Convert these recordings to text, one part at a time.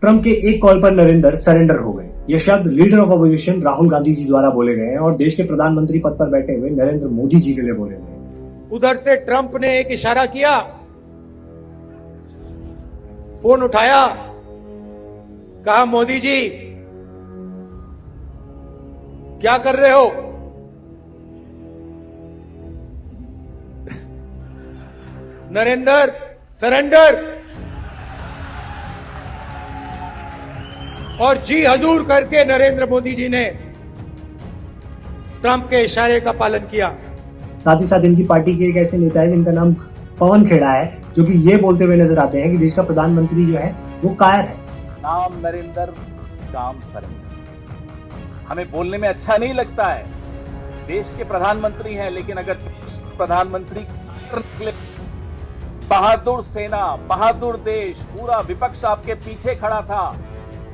Trump के एक call पर नरेंद्र सरेंडर हो गए। ये शब्द leader of opposition Rahul Gandhi ji द्वारा बोले गए हैं और देश के प्रधानमंत्री पद पर बैठे हुए नरेंद्र मोदी जी के लिए बोले गए। उधर से ट्रंप ने एक इशारा किया, फोन उठाया, कहा मोदी जी क्या कर रहे हो? नरेंद्र सरेंडर। और जी हजूर करके नरेंद्र मोदी जी ने ट्रंप के इशारे का पालन किया। साथ ही साथ इनकी पार्टी के एक ऐसे नेता है जिनका नाम पवन खेड़ा है, जो कि ये बोलते हुए नजर आते हैं कि देश का प्रधानमंत्री जो है वो कायर है। नाम नरेंद्र, काम सरेंद्र। हमें बोलने में अच्छा नहीं लगता है, देश के प्रधानमंत्री हैं, लेकिन अगर प्रधानमंत्री बहादुर सेना, बहादुर देश, पूरा विपक्ष आपके पीछे खड़ा था,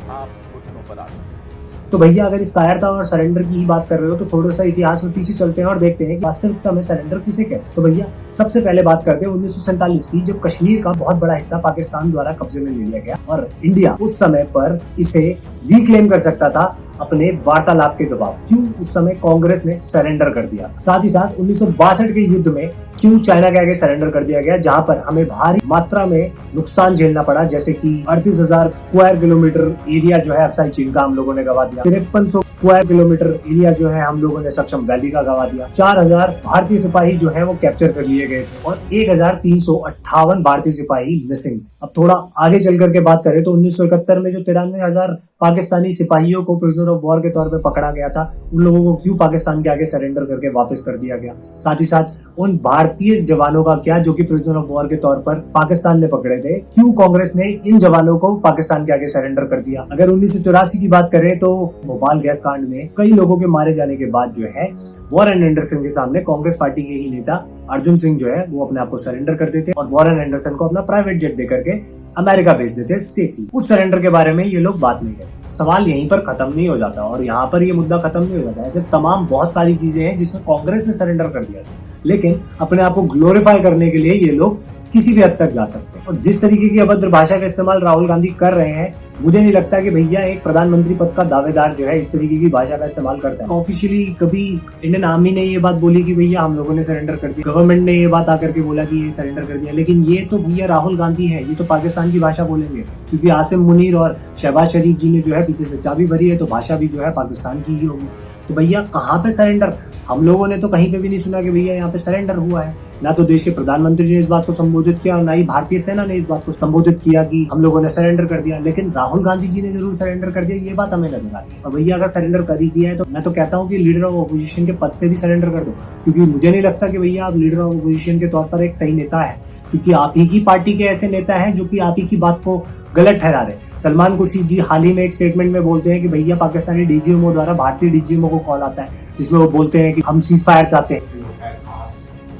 आप घुटनों पर आ गए। तो भैया अगर इस कायरता और सरेंडर की ही बात कर रहे हो तो थोड़ा सा इतिहास में पीछे चलते हैं और देखते हैं कि वास्तविकता में सरेंडर किसे कहते हैं। तो भैया सबसे पहले बात करते हैं 1947 की, जब कश्मीर का बहुत बड़ा हिस्सा पाकिस्तान द्वारा कब्जे में ले लिया गया और इंडिया उस समय पर इसे रीक्लेम कर सकता था अपने वार्तालाप के दबाव। क्यों उस समय कांग्रेस ने सरेंडर कर दिया था। साथ ही साथ 1962 के युद्ध में क्यों चाइना के आगे सरेंडर कर दिया गया, जहां पर हमें भारी मात्रा में नुकसान झेलना पड़ा, जैसे कि 38,000 स्क्वायर किलोमीटर एरिया जो है अक्साई चीन का हम लोगों ने गवा दिया, 5300 स्क्वायर किलोमीटर एरिया जो है हम लोगों ने सक्षम वैली का गवा दिया, 4000 भारतीय सिपाही जो है वो कैप्चर कर लिए गए थे और 1358 भारतीय सिपाही मिसिंग। अब थोड़ा आगे चल करके बात करें तो 1971 में जो 93,000 पाकिस्तानी सिपाहियों को प्रिजनर ऑफ वॉर के तौर पे पकड़ा गया था, उन लोगों को क्यों पाकिस्तान के आगे सरेंडर करके वापस कर दिया गया। साथ ही साथ उन भारतीय जवानों का क्या जो कि प्रिजनर ऑफ वॉर के तौर पर पाकिस्तान ने पकड़े थे, क्यों कांग्रेस ने इन जवानों को पाकिस्तान के आगे सरेंडर कर दिया। अगर 1984 की बात करें तो भोपाल गैस कांड में कई लोगों के मारे जाने के बाद जो है वॉरेन एंडरसन के सामने कांग्रेस पार्टी के ही नेता अर्जुन सिंह जो है वो अपने आप को सरेंडर कर देते और वॉरेन एंडरसन को अपना प्राइवेट जेट देकर के अमेरिका भेज देते सेफली। उस सरेंडर के बारे में ये लोग बात नहीं करते। सवाल यहीं पर खत्म नहीं हो जाता और यहाँ पर ये मुद्दा खत्म नहीं हो जाता। ऐसे तमाम बहुत सारी चीजें हैं जिसमें कांग्रेस ने सरेंडर कर दिया था, लेकिन अपने आप को ग्लोरीफाई करने के लिए ये लोग किसी भी हद तक जा सकते हैं। और जिस तरीके की अभद्र भाषा का इस्तेमाल राहुल गांधी कर रहे हैं, मुझे नहीं लगता कि भैया एक प्रधानमंत्री पद का दावेदार जो है इस तरीके की भाषा का इस्तेमाल करता है। ऑफिशियली कभी इंडियन आर्मी ने ये बात बोली कि भैया हम लोगों ने सरेंडर कर दिया, गवर्नमेंट ने ये बात आकर के बोला कि ये सरेंडर कर दिया, लेकिन ये तो भैया राहुल गांधी है, ये तो पाकिस्तान की भाषा बोलेंगे, क्योंकि आसिम मुनीर और शहबाज शरीफ जी ने जो है पीछे से चाबी भरी है, तो भाषा भी जो है पाकिस्तान की ही होगी। तो भैया कहाँ पे सरेंडर? हम लोगों ने तो कहीं पे भी नहीं सुना कि भैया यहाँ पे सरेंडर हुआ है। ना तो देश के प्रधानमंत्री ने इस बात को संबोधित किया और ना ही भारतीय सेना ने इस बात को संबोधित किया कि हम लोगों ने सरेंडर कर दिया, लेकिन राहुल गांधी जी ने जरूर सरेंडर कर दिया, ये बात हमें नजर आती है। और भैया अगर सरेंडर कर ही दिया है तो मैं तो कहता हूँ कि लीडर ऑफ अपोजिशन के पद से भी सरेंडर कर दो, क्योंकि मुझे नहीं लगता कि भैया आप लीडर ऑफ अपोजिशन के तौर पर एक सही नेता है, क्योंकि आप ही की पार्टी के ऐसे नेता हैं जो कि आप ही की बात को गलत ठहरा रहे। सलमान खुर्शीद जी हाल ही में एक स्टेटमेंट में बोलते हैं कि भैया पाकिस्तानी डीजीएमओ द्वारा भारतीय डीजीएमओ को कॉल आता है जिसमें वो बोलते हैं कि हम सीज फायर चाहते हैं।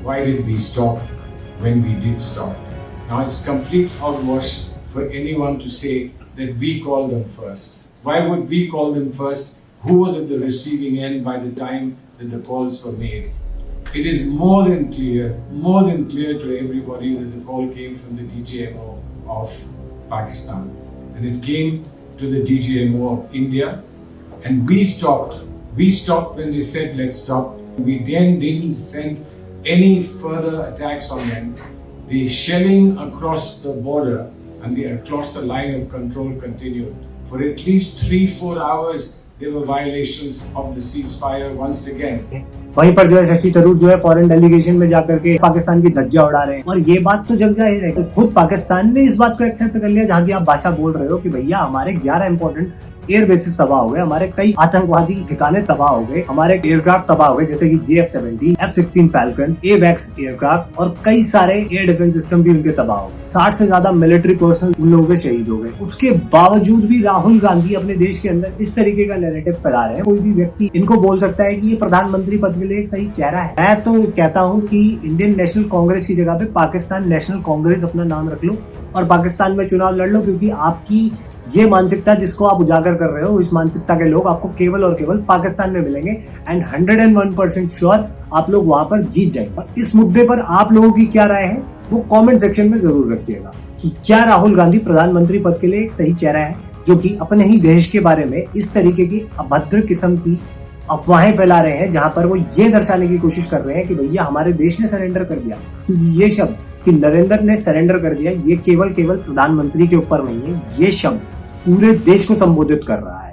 Why did we stop when we did stop? Now it's complete hogwash for anyone to say that we called them first. Why would we call them first? Who was at the receiving end by the time that the calls were made? It is more than clear to everybody that the call came from the DGMO of Pakistan, and it came to the DGMO of India, and we stopped. We stopped when they said let's stop. We then didn't send any further attacks on them. The shelling across the border and across the line of control continued. For at least 3-4 hours, there were violations of the ceasefire once again. वहीं पर जो है शशि थरूर जो है foreign delegation में जाकर के पाकिस्तान की धज्जियां उड़ा रहे हैं और ये बात तो जग जाहिर है। तो खुद पाकिस्तान ने इस बात को एक्सेप्ट कर लिया जहां की आप भाषा बोल रहे हो कि भैया हमारे 11 इंपॉर्टेंट एयर बेसिस तबाह हो गए, हमारे कई आतंकवादी ठिकाने तबाह हो गए, हमारे एयरक्राफ्ट तबाह हो गए जैसे कि JF-17, F-16 falcon, AWACS aircraft और कई सारे एयर डिफेंस सिस्टम भी उनके तबाह हो गए। 60 से ज्यादा मिलिट्री पर्सनल उन लोगों के शहीद हो गए। उसके बावजूद भी राहुल गांधी अपने देश के अंदर इस तरीके का नैरेटिव फैला रहे हैं। कोई भी व्यक्ति इनको बोल सकता है कि ये प्रधानमंत्री पद के लिए एक सही चेहरा है। मैं तो कहता हूँ कि इंडियन नेशनल कांग्रेस की जगह पे पाकिस्तान नेशनल कांग्रेस अपना नाम रख लो और पाकिस्तान में चुनाव लड़ लो, क्योंकि आपकी ये मानसिकता जिसको आप उजागर कर रहे हो, इस मानसिकता के लोग आपको केवल और केवल पाकिस्तान में मिलेंगे एंड 101% श्योर आप लोग वहां पर जीत जाएंगे। और इस मुद्दे पर आप लोगों की क्या राय है वो कमेंट सेक्शन में जरूर रखिएगा कि क्या राहुल गांधी प्रधानमंत्री पद के लिए एक सही चेहरा है जो कि अपने ही देश के बारे में इस तरीके की अभद्र किस्म की अफवाहें फैला रहे हैं, जहां पर वो ये दर्शाने की कोशिश कर रहे हैं कि भैया हमारे देश ने सरेंडर कर दिया। क्योंकि ये शब्द कि नरेंद्र ने सरेंडर कर दिया, ये केवल प्रधानमंत्री के ऊपर नहीं है, ये शब्द पूरे देश को संबोधित कर रहा है।